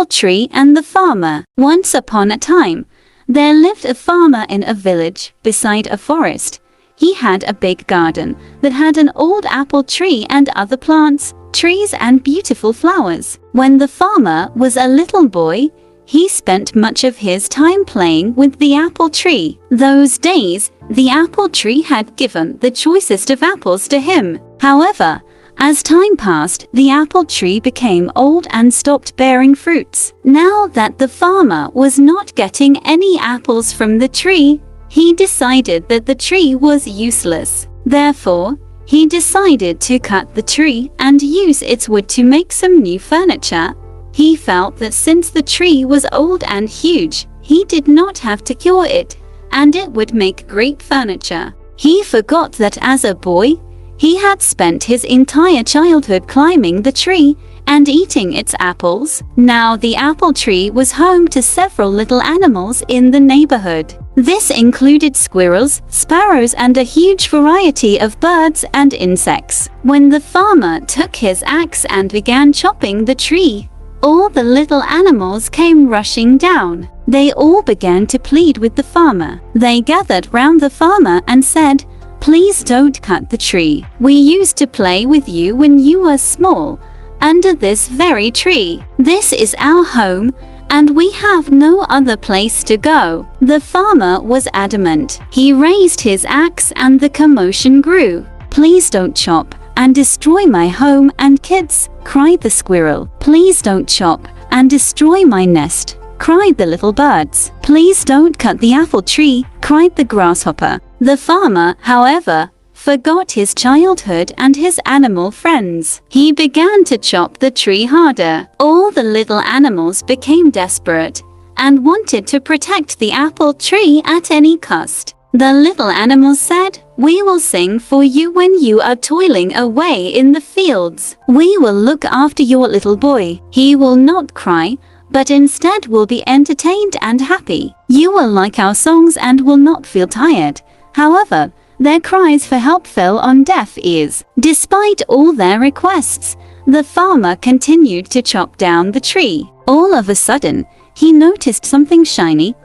Apple Tree and the Farmer. Once upon a time, there lived a farmer in a village beside a forest. He had a big garden that had an old apple tree and other plants, trees and beautiful flowers. When the farmer was a little boy, he spent much of his time playing with the apple tree. Those days, the apple tree had given the choicest of apples to him. However, as time passed, the apple tree became old and stopped bearing fruits. Now that the farmer was not getting any apples from the tree, he decided that the tree was useless. Therefore, he decided to cut the tree and use its wood to make some new furniture. He felt that since the tree was old and huge, he did not have to cure it, and it would make great furniture. He forgot that as a boy, he had spent his entire childhood climbing the tree and eating its apples. Now the apple tree was home to several little animals in the neighborhood. This included squirrels, sparrows, and a huge variety of birds and insects. When the farmer took his axe and began chopping the tree, all the little animals came rushing down. They all began to plead with the farmer. They gathered round the farmer and said, "Please don't cut the tree. We used to play with you when you were small, under this very tree. This is our home, and we have no other place to go." The farmer was adamant. He raised his axe and the commotion grew. "Please don't chop and destroy my home and kids," cried the squirrel. "Please don't chop and destroy my nest," cried the little birds. "Please don't cut the apple tree," cried the grasshopper. The farmer, however, forgot his childhood and his animal friends. He began to chop the tree harder. All the little animals became desperate and wanted to protect the apple tree at any cost. The little animals said, "We will sing for you when you are toiling away in the fields. We will look after your little boy. He will not cry, but instead will be entertained and happy. You will like our songs and will not feel tired." However, their cries for help fell on deaf ears. Despite all their requests, the farmer continued to chop down the tree. All of a sudden, he noticed something shiny.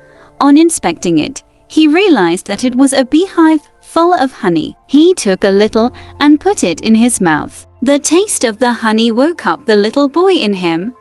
On inspecting it, he realized that it was a beehive full of honey. He took a little and put it in his mouth. The taste of the honey woke up the little boy in him.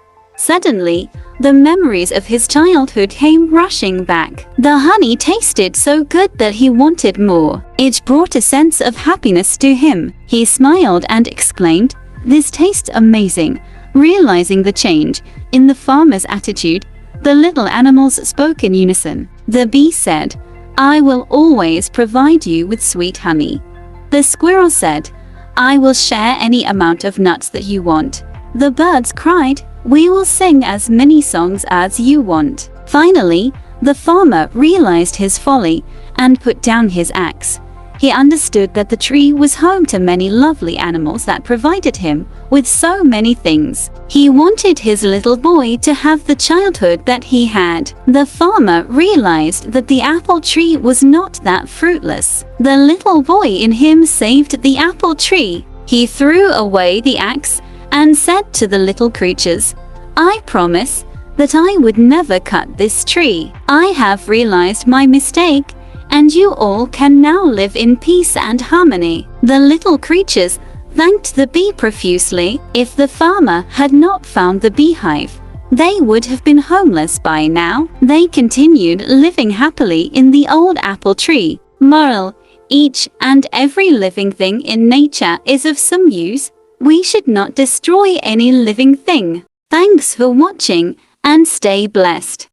Suddenly, the memories of his childhood came rushing back. The honey tasted so good that he wanted more. It brought a sense of happiness to him. He smiled and exclaimed, "This tastes amazing." Realizing the change in the farmer's attitude, the little animals spoke in unison. The bee said, "I will always provide you with sweet honey." The squirrel said, "I will share any amount of nuts that you want." The birds cried, "We will sing as many songs as you want." Finally, the farmer realized his folly and put down his axe. He understood that the tree was home to many lovely animals that provided him with so many things. He wanted his little boy to have the childhood that he had. The farmer realized that the apple tree was not that fruitless. The little boy in him saved the apple tree. He threw away the axe and said to the little creatures, "I promise that I would never cut this tree. I have realized my mistake, and you all can now live in peace and harmony." The little creatures thanked the bee profusely. If the farmer had not found the beehive, they would have been homeless by now. They continued living happily in the old apple tree. Moral: each and every living thing in nature is of some use. We should not destroy any living thing. Thanks for watching and stay blessed.